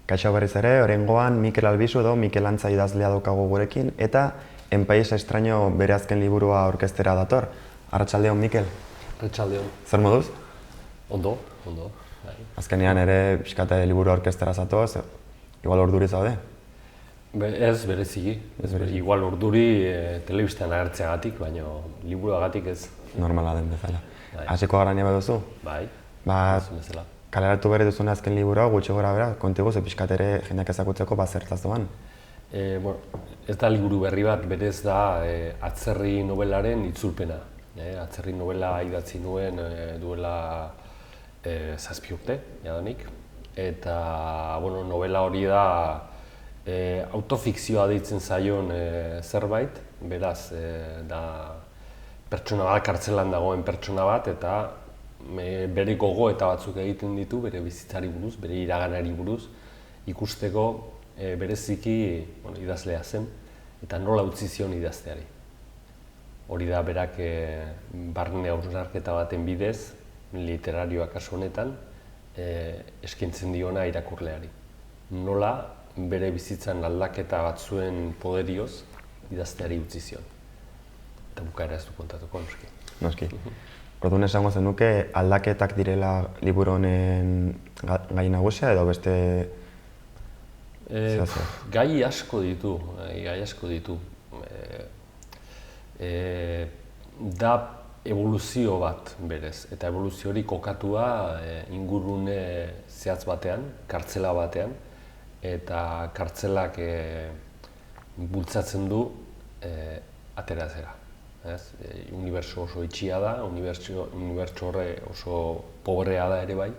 Kaixo berriz ere, oraingoan Mikel Albizu edo Mikel Antza idazlea daukagu gurekin eta En País Extraño bere azken liburua aurkeztera dator. Arratsaldeon, Mikel. Arratsaldeon. Zer moduz? Ondo. Azkenean ere pixkate liburu aurkeztera zatoz, igual urduri zaude? Ez bereziki. Igual urduri telebistan agertzeagatik, baina liburuagatik ez. Normala den bezala. Hasiko gara nire duzu? Bai. Kaleratu berri duzune azken liburua, gutxi gora bera, kontigu ze pixkat ere jendeak ezagutzeko zertaz doan? Ez da liburu berri bat, berez da atzerri nobelaren itzulpena. Atzerri nobela idatzi nuen duela 7 urte, jadanik. Eta nobela hori da autofikzioa deitzen zaion zerbait, beraz da pertsona bat, kartzelan dagoen pertsona bat, eta bere gogo eta batzuk egiten ditu, bere bizitzari buruz, bere iraganari buruz, ikusteko bereziki idazlea zen, eta nola utzi zion idazteari. Hori da berak barne hausnarketa baten bidez, literarioa kasu honetan, eskaintzen diona irakurleari. Nola bere bizitzan aldaketa batzuen poderioz idazteari utzi zion. Eta bukaera ez du kontatuko, noski. Noski. Orduan esango zenuke aldaketak direla liburu honen gai nagusia edo beste... Gai asko ditu, Da evoluzio bat berez, eta evoluzio hori kokatua ingurune zehatz batean, kartzela batean, eta kartzelak bultzatzen du ateratzera. Unibertso oso itxia da, unibertso horre oso pobrea da ere bai,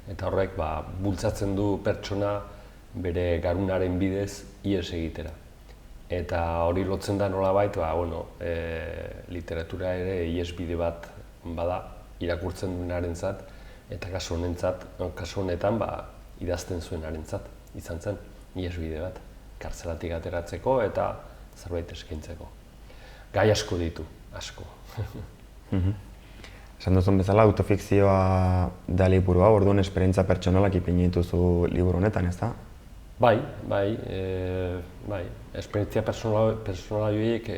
eta horrek bultzatzen du pertsona bere garunaren bidez ihes egitera. Eta hori lotzen da nolabait, literatura ere ihesbide bat bada irakurtzen duenarentzat, eta kasu honetan idazten zuenarentzat izan zen ihesbide bat, kartzelatik ateratzeko eta zerbait eskaintzeko. Gai asko ditu, asko. Esan duzun bezala, autofikzioa da liburua, orduan esperientza pertsonalak ipini dituzu liburu honetan, ez da? Bai. Esperientzia pertsonala horiek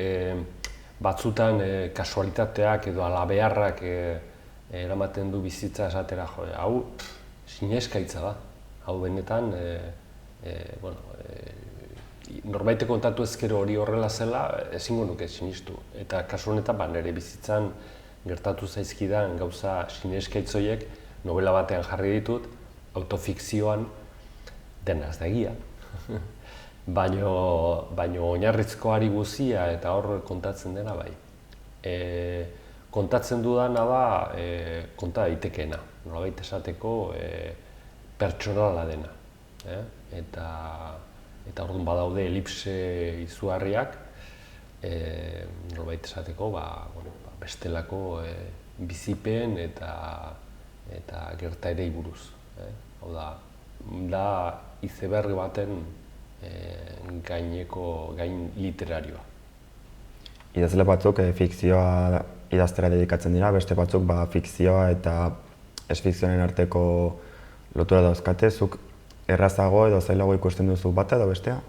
batzutan kasualitateak edo halabeharrak eramaten du bizitza esatera, hau sineskaitza da. Hau benetan, norbaitek kontatu ezkero hori horrela zela, ezingo nuke sinistu. Eta kasu honetan, nire bizitzan gertatu zaizkidan gauza sineskaitz horiek novela batean jarri ditut, autofikzioan dena ez da egia. Baina oinarrizkoari guzia eta hor kontatzen dena bai. Kontatzen dudana da konta daitekeena, nolabait esateko pertsonala dena. Eta orduan badaude elipse izugarriak, nolabait esateko bestelako bizipen eta gertaerei buruz. Hau da izeberg baten gain literarioa. Idazle batzuk fikzioa idaztera dedikatzen dira, beste batzuk fikzioa eta ez-fikzioaren arteko lotura dauzkate. Zuk errazago edo zailago ikusten duzu bata edo bestea?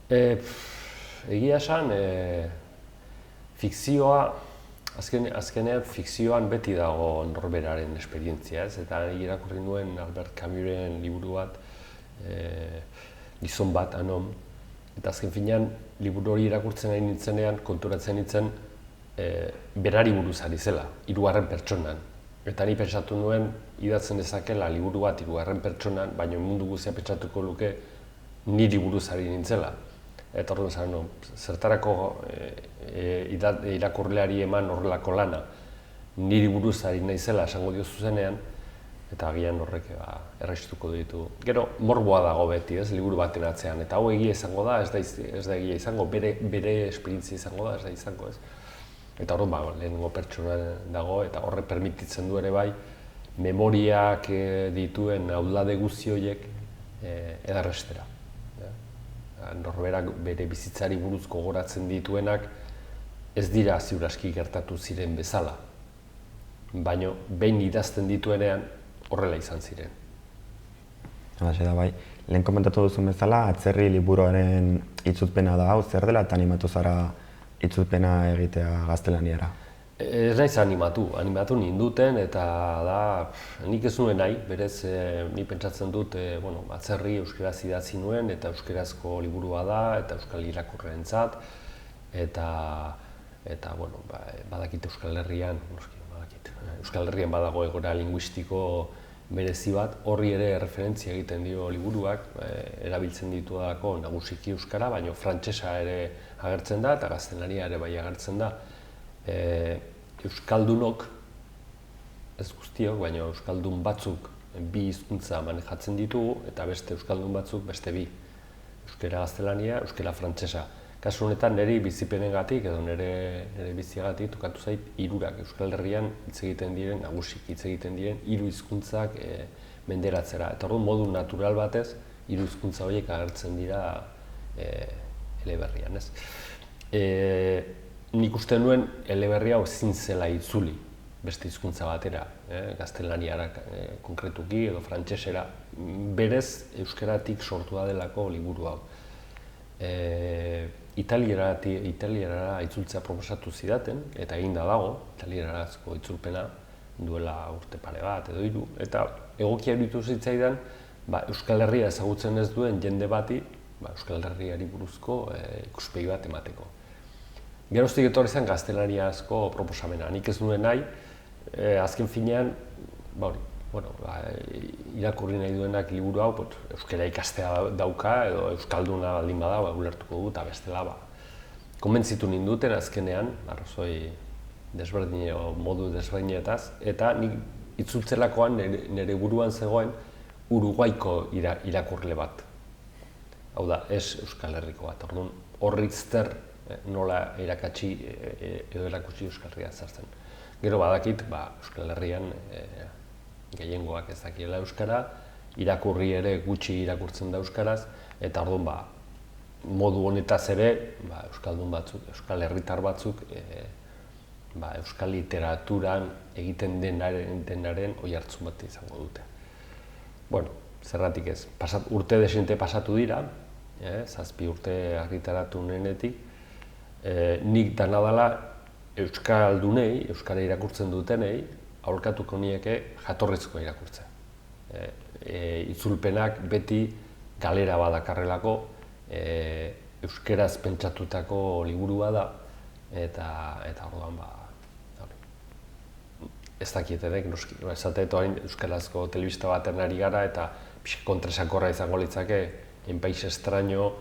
Egia esan, fikzioa, azkenean fikzioan beti dago norberaren esperientzia, eta irakurri nuen Albert Camusen liburu bat, Gizon bat, Anom, eta azken finean liburu hori irakurtzen ari nintzenean konturatzen nintzen berari buruz ari zela, hirugarren pertsonan. Eta ni pentsatu nuen idatzen dezakela liburu bat hirugarren pertsonan, baina mundu guztia pentsatuko luke niri buruz ari nintzela. Eta orduan zara, zertarako irakurleari eman horrelako lana niri buruz ari naizela esango dio zuzenean, eta agian horrek errestuko ditu. Gero, morboa dago beti, liburu baten atzean, eta hau egia izango da, ez da egia izango, bere esperientzia izango da, ez da izango, ez. Eta orduan, lehenengo pertsona dago, eta horrek permititzen du ere bai, memoriak dituen aulade guzti horiek edarrestera. Norberak bere bizitzari buruz gogoratzen dituenak ez dira ziur aski gertatu ziren bezala. Baina behin idazten dituenean horrela izan ziren. Halaxe da bai. Lehen komentatu duzun bezala, atzerri liburuaren itzulpena da hau, zer dela eta animatu zara itzulpena egitea gaztelaniara? Ez naiz animatu ninduten eta da, nik ez nuen nahi, berez ni pentsatzen dut atzerri euskeraz idatzi nuen eta euskerazko liburua da eta euskal irakurrentzat eta badakit Euskal Herrian, Euskal Herrian badago egoera linguistiko berezi bat, horri ere referentzia egiten dio liburuak, erabiltzen ditudalako nagusiki euskara, baina frantsesa ere agertzen da eta gaztelania ere bai agertzen da. Euskaldunok, ez guztiok, baina euskaldun batzuk bi hizkuntza manejatzen ditugu eta beste euskaldun batzuk beste bi. Euskara gaztelania, euskara frantsesa. Kasu honetan niri bizipenengatik edo nire biziagatik tokatu zait hirurak Euskal Herrian hitz egiten diren, nagusik hitz egiten diren hiru hizkuntzak menderatzera. Eta orduan modu natural batez hiru hizkuntza horiek agertzen dira eleberrian, ez? Nik uste nuen eleberria ezin zela itzuli beste hizkuntza batera, gaztelaniara konkretuki edo frantsesera. Berez euskaratik sortua delako liburu hau. Italierara itzultzea proposatu zidaten, eta eginda dago, italierazko itzulpena duela urte pare bat edo hiru, eta egokia iruditu zitzaidan Euskal Herria ezagutzen ez duen jende bati Euskal Herriari buruzko ikuspegi bat emateko. Geroztik etorri zen gaztelaniazko proposamena. Nik ez nuen nahi, azken finean, irakurri nahi duenak liburu hau, euskara ikastea dauka edo euskalduna baldin bada, ulertuko du eta bestela konbentzitu ninduten azkenean, arrazoi modu desberdinetaz, eta nik itzultzerakoan nire buruan zegoen Uruguaiko irakurle bat. Hau da, ez Euskal Herriko bat. Orduan, horri zer nola erakutsi Euskal Herria zartzen. Gero badakit, Euskal Herrian gehiengoak ez dakiela euskara, irakurri ere gutxi irakurtzen da euskaraz, eta orduan modu honetaz ere euskaldun batzuk, euskal herritar batzuk euskal literaturan egiten denaren oihartzun bat izango dute. Zergatik ez, urte desente pasatu dira, 7 urte argitaratu nuenetik, nik dana dela euskaldunei, euskara irakurtzen dutenei, aholkatuko nieke jatorrizkoa irakurtzen. Itzulpenak beti galera badakarrelako, euskeraz pentsatutako liburua da, eta orduan ez dakietenek, noski. Esatet orain euskarazko telebista baten ari gara eta kontraesankorra izango litzake En País Extraño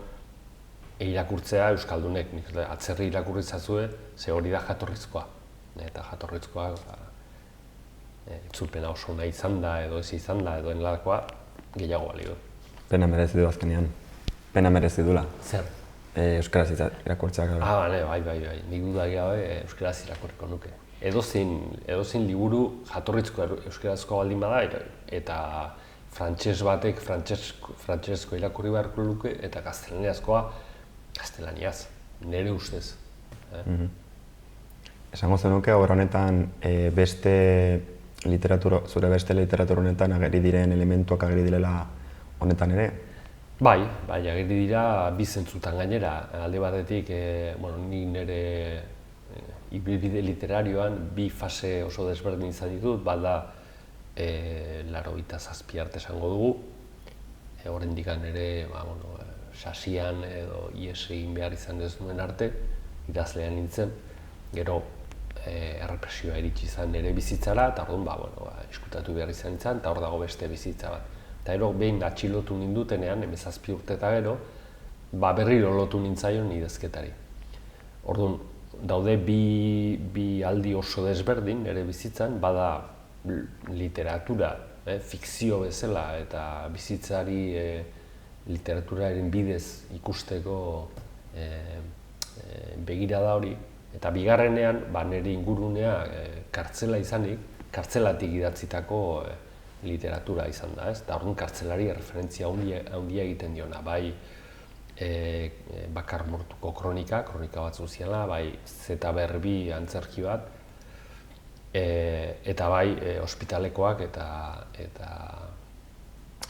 irakurtzea euskaldunek. Atzerri irakurri zazue, ze hori da jatorrizkoa. Eta jatorrizkoa itzulpena oso nahi izan da edo ez izan da edo enlakoa gehiago balio. Pena merezi du azkenean. Pena merezi dula. Zer? Euskaraz irakurtzeak. Bai. Nik dudak gabe euskaraz irakurriko nuke. Edozein liburu jatorrizko euskarazko baldin bada eta frantses batek frantsesko irakurri beharko luke eta gaztelaniazkoa gaztelaniaz, nire ustez. Esango zenuke, obra honetan zure beste literatura honetan ageri diren elementuak ageri direla honetan ere? Bai, ageri dira bi zentzutan gainera. Alde batetik, nik nire ibilbide literarioan bi fase oso desberdin izan ditut, bada 87 arte esango dugu, oraindik ere sasian edo ihes egin behar izan ez duen arte, idazlean nintzen, gero errepresioa iritsi izan nire bizitzara, eta orduan eskutatu behar izan nintzen, eta hor dago beste bizitza bat. Eta gero behin atxilotu nindutenean, 17 urte eta gero, berriro lotu nintzaion idazketari. Orduan, daude bi aldi oso desberdin nire bizitzan, bada literatura, fikzio bezala eta bizitzari literaturaren bidez ikusteko begirada hori. Eta bigarrenean, nire ingurunea kartzela izanik, kartzelatik idatzitako literatura izan da, eta orduan kartzelari referentzia handia egiten diona, bai bakar mortuko kronika batzuk ziala, bai Zeta Berbi antzerki bat, eta bai ospitalekoak eta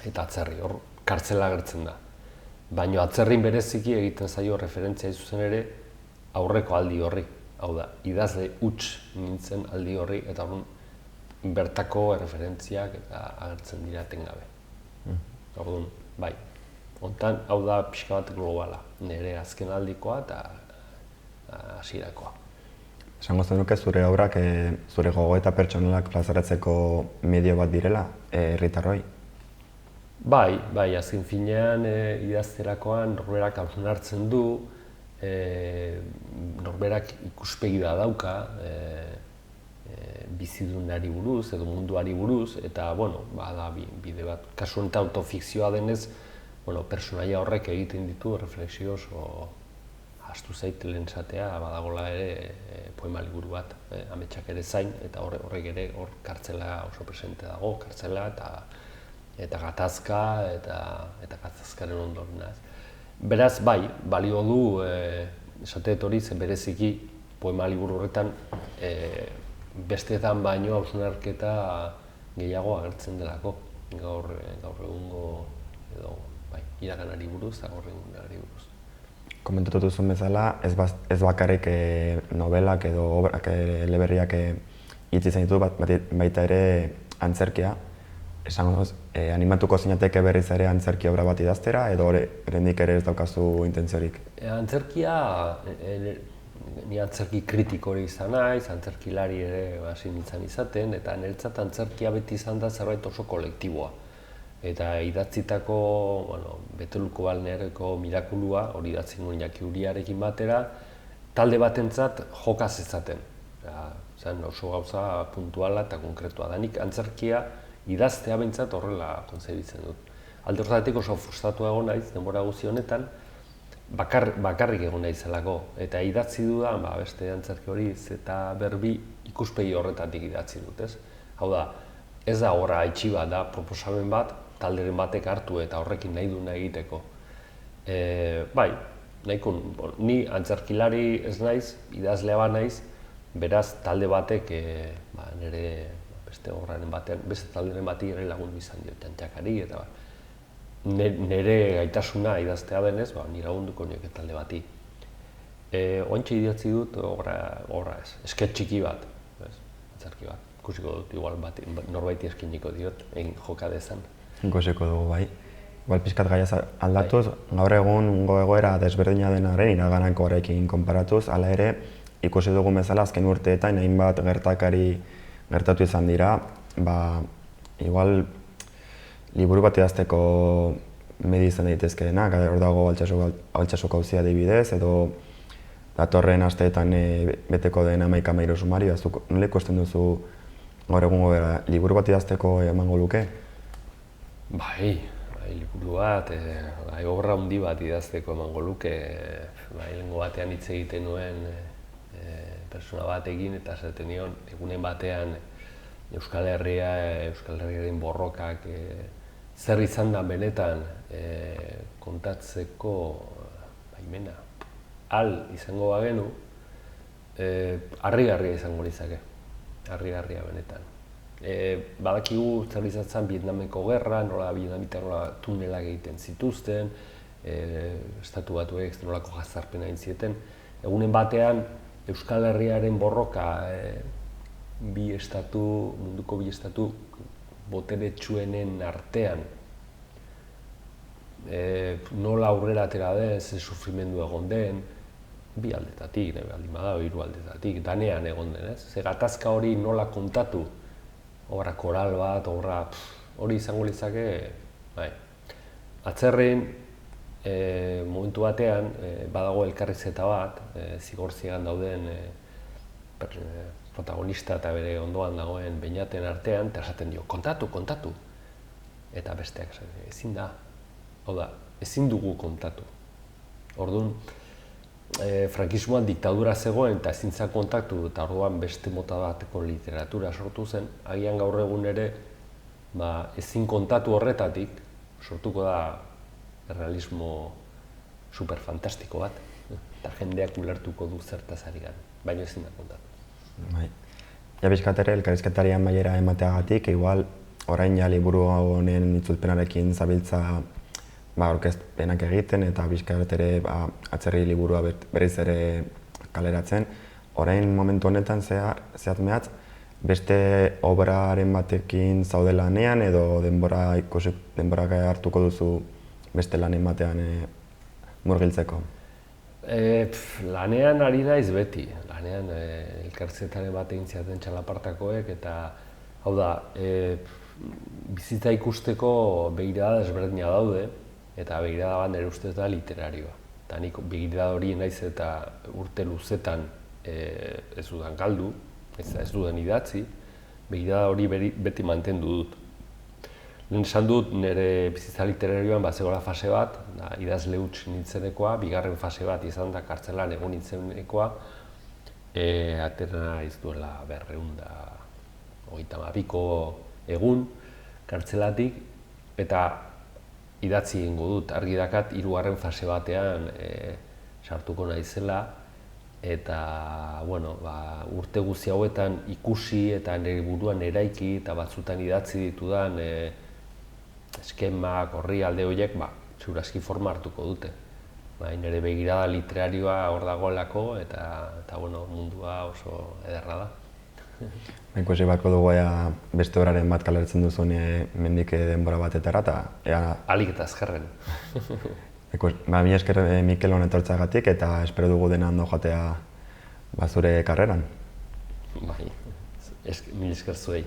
eta atzerri, hor kartzela agertzen da. Baina atzerrin bereziki egiten zaio referentzia zuzen ere aurreko aldi horri. Hau da, idazle huts nintzen aldi horri eta bertako referentziak eta agertzen dira etengabe. Orduan, bai, hontan hau da pixka bat globala, nire azken aldikoa eta hasierakoa. Esango zenuke zure obrak zure gogoeta pertsonalak plazaratzeko medio bat direla herritarroi? Bai, azken finean idazterakoan norberak hausnartzen du, norberak ikuspegi bat dauka, bizidunari buruz edo munduari buruz, eta da bide bat. Kasu honetan autofikzioa denez, personaia horrek egiten ditu reflexio oso ahaztu zait lehen esatea, badagola ere poema liburu bat, ametsak ere zain, eta horrek ere hor kartzela oso presente dago, kartzela eta gatazka eta gatazkaren ondoren. Beraz, bai, balio du, esateet hori zen bereziki poema liburu horretan besteetan baino hausnarketa gehiago agertzen delako, gaur egungo edo iraganari buruz eta gaur egunari buruz. Komentatu duzun bezala, ez bakarrik novelak edo obrak eleberriak hitz izan ditu, baita ere antzerkia. Esango animatuko zinateke berriz ere antzerki obra bat idaztera edo oraindik ere ez daukazu intentziorik? Antzerkia, ni antzerki kritikori izan naiz, antzerkilari ere hasi nintzen izaten, eta niretzat antzerkia beti izan da zerbait oso kolektiboa. Eta idatzitako, Beteluko balneareko mirakulua, hori idatzi nuen Jaki Uriarekin batera, talde batentzat jokaz ezaten. Zen oso gauza puntuala eta konkretua da. Nik antzerkia idaztea behintzat horrela kontzebitzen dut. Alde horretatik oso frustratu egon naiz, denbora guzti honetan, bakarrik egon naizelako. Eta idatzi dudan, beste antzerki hori eta berbi ikuspegi horretatik idatzi dut, ez? Hau da, ez da horra haitxi bat da, proposamen bat, talderen batek hartu eta horrekin nahi duna egiteko. Bai, ni antzerkilari ez naiz, idazlea bat naiz, beraz talde batek nire beste obraren batean, beste talderen bati ere lagundu izan dio Txantxakari eta nire gaitasuna idaztea denez, nire lagunduko nioke talde bati. Ointxe idatzi dut obra ez, esket txiki bat, antzerki bat. Ikusiko dut, igual norbaiti eskiniko diot, egin joka dezan. Ikusiko dugu, bai. Igual pixkat gaiaz aldatuz, gaur egungo egoera desberdina denaren iraganankoarekin konparatuz, hala ere, ikusi dugu bezala azken urteetan hainbat gertakari gertatu izan dira, igual liburu bat idazteko medi izan daitezkeenak, hor dago Altsasoko auzia adibidez, edo datorren asteetan beteko den 11 sumario, nola ikusten duzu gaur egungo liburu bat idazteko emango luke? Bai, liburu bat, obra handi bat idazteko emango luke. Lehengo batean hitz egiten nuen persona batekin eta esaten nion egunen batean Euskal Herriaren borrokak zer izan da benetan kontatzeko baimena. Al izango bagenu, harrigarria izango litzake. Harrigarria benetan. Badakigu zer izan zen Vietnameko gerra, nola Vietnamitar tunelak egiten zituzten, Estatu Batuek nolako jazarpena egin zieten. Egunen batean Euskal Herriaren borroka munduko bi estatu boteretsuenen artean nola aurrera atera den, ze sufrimendu egon den, bi aldetatik, baldin bada, hiru aldetatik, danean egon den, ez? Ze gatazka hori nola kontatu, obra koral bat, hori izango litzake, bai. Atzerrin, momentu batean, badago elkarrizketa bat, Zigortzigan dauden protagonista eta bere ondoan dagoen Beñaten artean, eta esaten dio, kontatu. Eta besteak ezin da. Hau da, ezin dugu kontatu. Orduan, frankismoan diktadura zegoen eta ezin zen kontatu eta orduan beste mota bateko literatura sortu zen, agian gaur egun ere ezin kontatu horretatik sortuko da realismo superfantastiko bat, eta jendeak ulertuko du zertaz ari garen, baina ezin da kontatu. Ja bizkat ere, elkarrizketari amaiera emateagatik, igual orain ja liburu honen itzulpenarekin zabiltza aurkezpenak egiten eta bizkat ere atzerri liburua berriz ere kaleratzen. Orain momentu honetan zehat mehatz, beste obraren batekin zaude lanean edo denbora hartuko duzu beste lanen batean murgiltzeko? Lanean ari naiz beti. Lanean elkartzetaren bat egin ziaten txalapartakoek eta hau da, bizitza ikusteko begirada desberdina daude eta begirada bat nire ustez da literarioa. Eta nik begirada hori naiz eta urte luzetan ez dudan galdu, ez dudan idatzi, begirada hori beti mantendu dut. Lehen esan dut, nire bizitza literarioan bazegoela fase bat, idazle huts nintzenekoa, bigarren fase bat izan da kartzelan egon nintzenekoa, atera naiz duela 232 egun kartzelatik, eta idatzi egingo dut, argi dakat, 3. fase batean sartuko naizela, eta urte guzti hauetan ikusi eta nire buruan eraiki eta batzutan idatzi ditudan eskemak, orrialde horiek, ziur aski forma hartuko dute. Nire begirada literarioa hor dagoelako eta mundua oso ederra da. Ikusi beharko dugu beste obraren bat kalertzen duzun mendik denbora batetara eta ahalik eta azkarren. Mila esker Mikel honetortzagatik eta espero dugu dena ondo joatea zure karreran. Mila esker zuei.